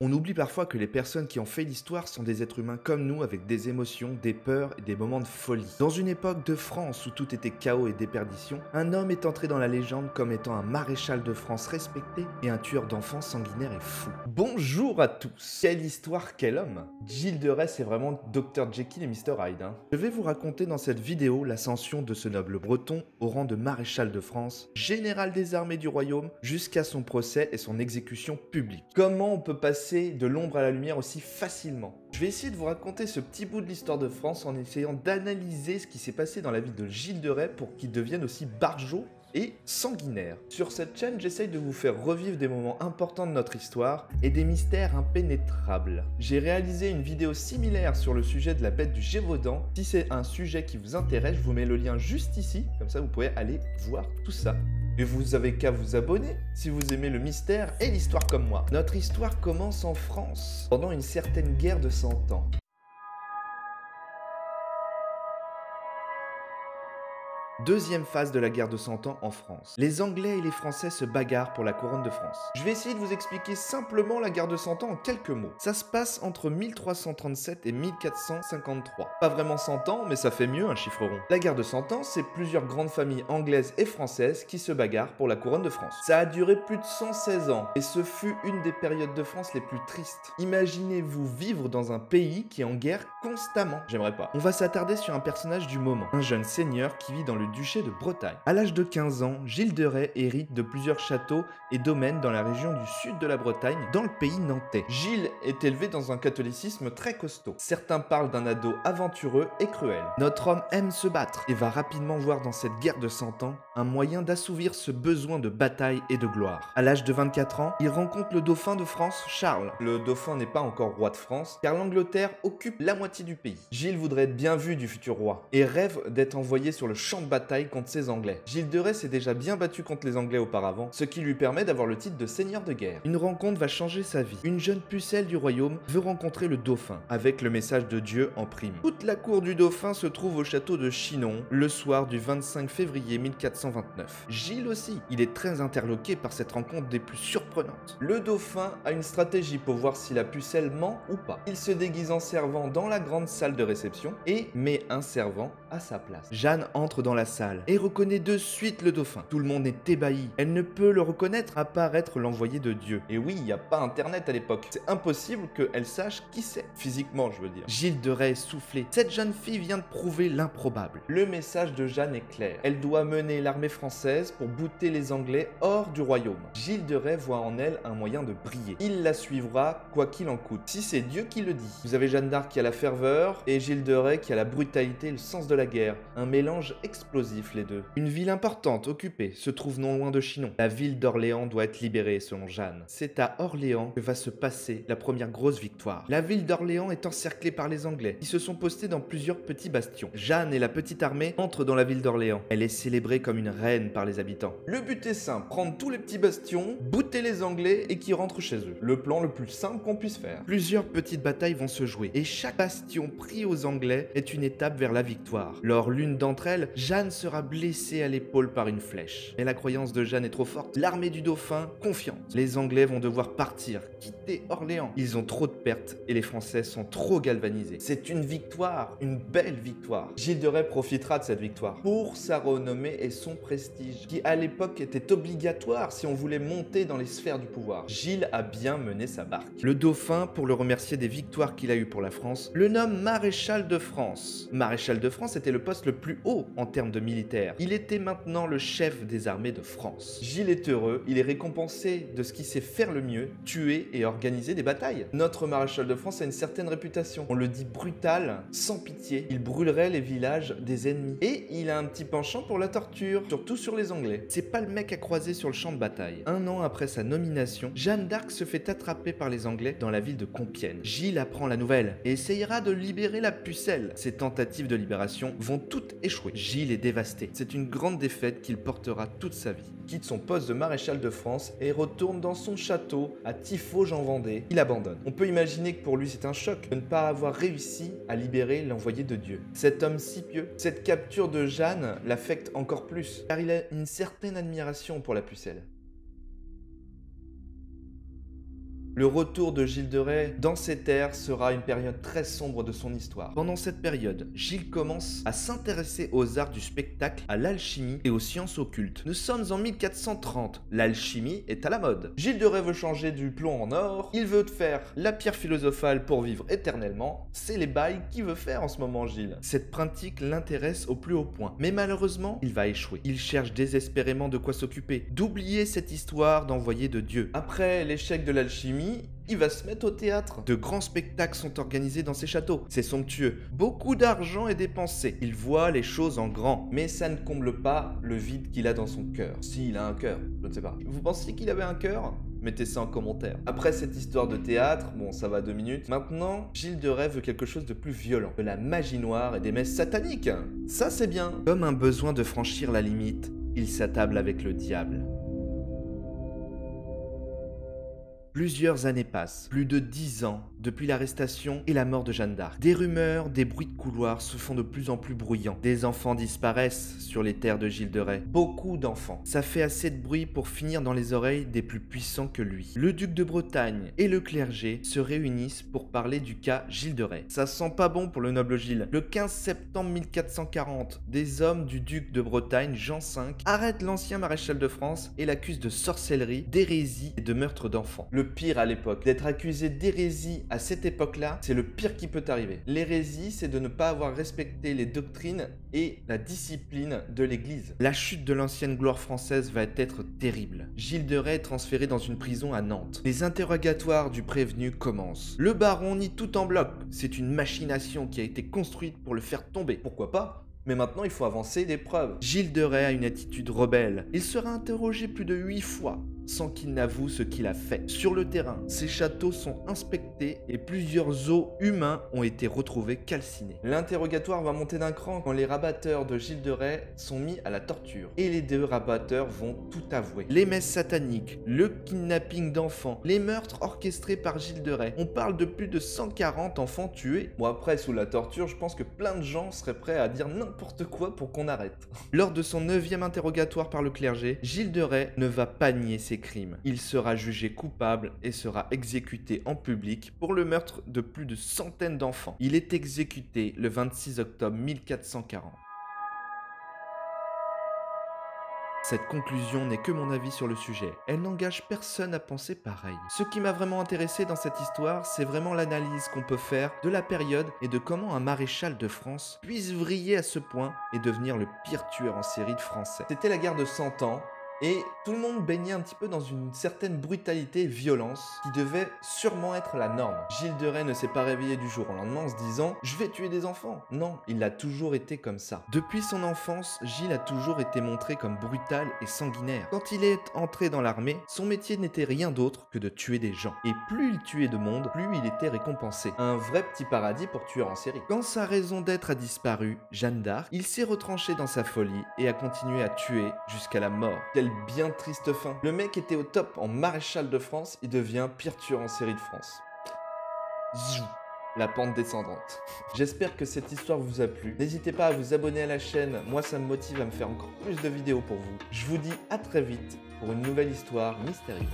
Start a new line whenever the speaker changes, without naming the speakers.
On oublie parfois que les personnes qui ont fait l'histoire sont des êtres humains comme nous avec des émotions, des peurs et des moments de folie. Dans une époque de France où tout était chaos et déperdition, un homme est entré dans la légende comme étant un maréchal de France respecté et un tueur d'enfants sanguinaire et fou. Bonjour à tous. Quelle histoire, quel homme. Gilles de Rais est vraiment Dr Jekyll et Mr Hyde. Je vais vous raconter dans cette vidéo l'ascension de ce noble breton au rang de maréchal de France, général des armées du royaume, jusqu'à son procès et son exécution publique. Comment on peut passer de l'ombre à la lumière aussi facilement? Je vais essayer de vous raconter ce petit bout de l'histoire de France en essayant d'analyser ce qui s'est passé dans la vie de Gilles de Rais pour qu'il devienne aussi barjot et sanguinaire. Sur cette chaîne, j'essaye de vous faire revivre des moments importants de notre histoire et des mystères impénétrables. J'ai réalisé une vidéo similaire sur le sujet de la bête du Gévaudan. Si c'est un sujet qui vous intéresse, je vous mets le lien juste ici, comme ça vous pouvez aller voir tout ça. Et vous avez qu'à vous abonner si vous aimez le mystère et l'histoire comme moi. Notre histoire commence en France, pendant une certaine guerre de 100 ans. Deuxième phase de la guerre de 100 ans en France. Les Anglais et les Français se bagarrent pour la couronne de France. Je vais essayer de vous expliquer simplement la guerre de 100 ans en quelques mots. Ça se passe entre 1337 et 1453. Pas vraiment 100 ans, mais ça fait mieux un chiffre rond. La guerre de 100 ans, c'est plusieurs grandes familles anglaises et françaises qui se bagarrent pour la couronne de France. Ça a duré plus de 116 ans, et ce fut une des périodes de France les plus tristes. Imaginez-vous vivre dans un pays qui est en guerre constamment. J'aimerais pas. On va s'attarder sur un personnage du moment, un jeune seigneur qui vit dans le duché de Bretagne. À l'âge de 15 ans, Gilles de Rais hérite de plusieurs châteaux et domaines dans la région du sud de la Bretagne, dans le pays nantais. Gilles est élevé dans un catholicisme très costaud. Certains parlent d'un ado aventureux et cruel. Notre homme aime se battre et va rapidement voir dans cette guerre de 100 ans un moyen d'assouvir ce besoin de bataille et de gloire. À l'âge de 24 ans, il rencontre le dauphin de France, Charles. Le dauphin n'est pas encore roi de France, car l'Angleterre occupe la moitié du pays. Gilles voudrait être bien vu du futur roi et rêve d'être envoyé sur le champ de bataille contre ces Anglais. Gilles de Rais s'est déjà bien battu contre les Anglais auparavant, ce qui lui permet d'avoir le titre de seigneur de guerre. Une rencontre va changer sa vie. Une jeune pucelle du royaume veut rencontrer le dauphin, avec le message de Dieu en prime. Toute la cour du dauphin se trouve au château de Chinon, le soir du 25 février 1429. Gilles aussi, il est très interloqué par cette rencontre des plus surprenantes. Le dauphin a une stratégie pour voir si la pucelle ment ou pas. Il se déguise en servant dans la grande salle de réception et met un servant à sa place. Jeanne entre dans la salle et reconnaît de suite le dauphin. Tout le monde est ébahi. Elle ne peut le reconnaître à part être l'envoyé de Dieu. Et oui, il n'y a pas internet à l'époque. C'est impossible qu'elle sache qui c'est. Physiquement, je veux dire. Gilles de Rais est soufflé. Cette jeune fille vient de prouver l'improbable. Le message de Jeanne est clair. Elle doit mener l'armée française pour bouter les Anglais hors du royaume. Gilles de Rais voit en elle un moyen de briller. Il la suivra quoi qu'il en coûte. Si c'est Dieu qui le dit. Vous avez Jeanne d'Arc qui a la ferveur et Gilles de Rais qui a la brutalité et le sens de la guerre. Un mélange explosif les deux. Une ville importante, occupée, se trouve non loin de Chinon. La ville d'Orléans doit être libérée selon Jeanne. C'est à Orléans que va se passer la première grosse victoire. La ville d'Orléans est encerclée par les Anglais, qui se sont postés dans plusieurs petits bastions. Jeanne et la petite armée entrent dans la ville d'Orléans. Elle est célébrée comme une reine par les habitants. Le but est simple, prendre tous les petits bastions, bouter les Anglais et qui rentrent chez eux. Le plan le plus simple qu'on puisse faire. Plusieurs petites batailles vont se jouer, et chaque bastion pris aux Anglais est une étape vers la victoire. Lors l'une d'entre elles, Jeanne sera blessée à l'épaule par une flèche. Mais la croyance de Jeanne est trop forte. L'armée du dauphin, confiante. Les Anglais vont devoir partir, quitter Orléans. Ils ont trop de pertes et les Français sont trop galvanisés. C'est une victoire, une belle victoire. Gilles de Rais profitera de cette victoire pour sa renommée et son prestige, qui à l'époque était obligatoire si on voulait monter dans les sphères du pouvoir. Gilles a bien mené sa barque. Le dauphin, pour le remercier des victoires qu'il a eues pour la France, le nomme maréchal de France. Maréchal de France était le poste le plus haut en termes de militaire. Il était maintenant le chef des armées de France. Gilles est heureux, il est récompensé de ce qu'il sait faire le mieux, tuer et organiser des batailles. Notre maréchal de France a une certaine réputation. On le dit brutal, sans pitié. Il brûlerait les villages des ennemis. Et il a un petit penchant pour la torture, surtout sur les Anglais. C'est pas le mec à croiser sur le champ de bataille. Un an après sa nomination, Jeanne d'Arc se fait attraper par les Anglais dans la ville de Compiègne. Gilles apprend la nouvelle et essayera de libérer la pucelle. Ses tentatives de libération vont toutes échouer. Gilles est dévasté. C'est une grande défaite qu'il portera toute sa vie. Il quitte son poste de maréchal de France et retourne dans son château à Tiffauges en Vendée. Il abandonne. On peut imaginer que pour lui c'est un choc de ne pas avoir réussi à libérer l'envoyé de Dieu. Cet homme si pieux, cette capture de Jeanne l'affecte encore plus, car il a une certaine admiration pour la pucelle. Le retour de Gilles de Rais dans ces terres sera une période très sombre de son histoire. Pendant cette période, Gilles commence à s'intéresser aux arts du spectacle, à l'alchimie et aux sciences occultes. Nous sommes en 1430, l'alchimie est à la mode. Gilles de Rais veut changer du plomb en or, il veut faire la pierre philosophale pour vivre éternellement, c'est les bails qu'il veut faire en ce moment Gilles. Cette pratique l'intéresse au plus haut point, mais malheureusement, il va échouer. Il cherche désespérément de quoi s'occuper, d'oublier cette histoire d'envoyé de Dieu. Après l'échec de l'alchimie, il va se mettre au théâtre. De grands spectacles sont organisés dans ses châteaux. C'est somptueux. Beaucoup d'argent est dépensé. Il voit les choses en grand. Mais ça ne comble pas le vide qu'il a dans son cœur. S'il a un cœur, je ne sais pas. Vous pensiez qu'il avait un cœur ? Mettez ça en commentaire. Après cette histoire de théâtre, bon ça va 2 minutes, maintenant Gilles de Rais veut quelque chose de plus violent. De la magie noire et des messes sataniques. Ça c'est bien. Comme un besoin de franchir la limite, il s'attable avec le diable. Plusieurs années passent, plus de 10 ans depuis l'arrestation et la mort de Jeanne d'Arc. Des rumeurs, des bruits de couloir se font de plus en plus bruyants. Des enfants disparaissent sur les terres de Gilles de Rais. Beaucoup d'enfants. Ça fait assez de bruit pour finir dans les oreilles des plus puissants que lui. Le duc de Bretagne et le clergé se réunissent pour parler du cas Gilles de Rais. Ça sent pas bon pour le noble Gilles. Le 15 septembre 1440, des hommes du duc de Bretagne, Jean V, arrêtent l'ancien maréchal de France et l'accusent de sorcellerie, d'hérésie et de meurtre d'enfants. Le pire à l'époque, d'être accusé d'hérésie à cette époque-là, c'est le pire qui peut arriver. L'hérésie, c'est de ne pas avoir respecté les doctrines et la discipline de l'Église. La chute de l'ancienne gloire française va être terrible. Gilles de Rais est transféré dans une prison à Nantes. Les interrogatoires du prévenu commencent. Le baron nie tout en bloc. C'est une machination qui a été construite pour le faire tomber. Pourquoi pas ? Mais maintenant, il faut avancer des preuves. Gilles de Rais a une attitude rebelle. Il sera interrogé plus de 8 fois sans qu'il n'avoue ce qu'il a fait. Sur le terrain, ces châteaux sont inspectés et plusieurs os humains ont été retrouvés calcinés. L'interrogatoire va monter d'un cran quand les rabatteurs de Gilles de Rais sont mis à la torture. Et les 2 rabatteurs vont tout avouer. Les messes sataniques, le kidnapping d'enfants, les meurtres orchestrés par Gilles de Rais. On parle de plus de 140 enfants tués. Bon après, sous la torture, je pense que plein de gens seraient prêts à dire n'importe quoi pour qu'on arrête. Lors de son 9e interrogatoire par le clergé, Gilles de Rais ne va pas nier ses crimes. Il sera jugé coupable et sera exécuté en public pour le meurtre de plus de centaines d'enfants. Il est exécuté le 26 octobre 1440. Cette conclusion n'est que mon avis sur le sujet. Elle n'engage personne à penser pareil. Ce qui m'a vraiment intéressé dans cette histoire, c'est vraiment l'analyse qu'on peut faire de la période et de comment un maréchal de France puisse vriller à ce point et devenir le pire tueur en série de Français. C'était la guerre de 100 ans. Et tout le monde baignait un petit peu dans une certaine brutalité et violence qui devait sûrement être la norme. Gilles de Rais ne s'est pas réveillé du jour au lendemain en se disant « je vais tuer des enfants ». Non, il a toujours été comme ça. Depuis son enfance, Gilles a toujours été montré comme brutal et sanguinaire. Quand il est entré dans l'armée, son métier n'était rien d'autre que de tuer des gens. Et plus il tuait de monde, plus il était récompensé. Un vrai petit paradis pour tueur en série. Quand sa raison d'être a disparu, Jeanne d'Arc, il s'est retranché dans sa folie et a continué à tuer jusqu'à la mort. Quelle bien triste fin. Le mec était au top en maréchal de France, il devient pire tueur en série de France. Zou. La pente descendante. J'espère que cette histoire vous a plu. N'hésitez pas à vous abonner à la chaîne, moi ça me motive à me faire encore plus de vidéos pour vous. Je vous dis à très vite pour une nouvelle histoire mystérieuse.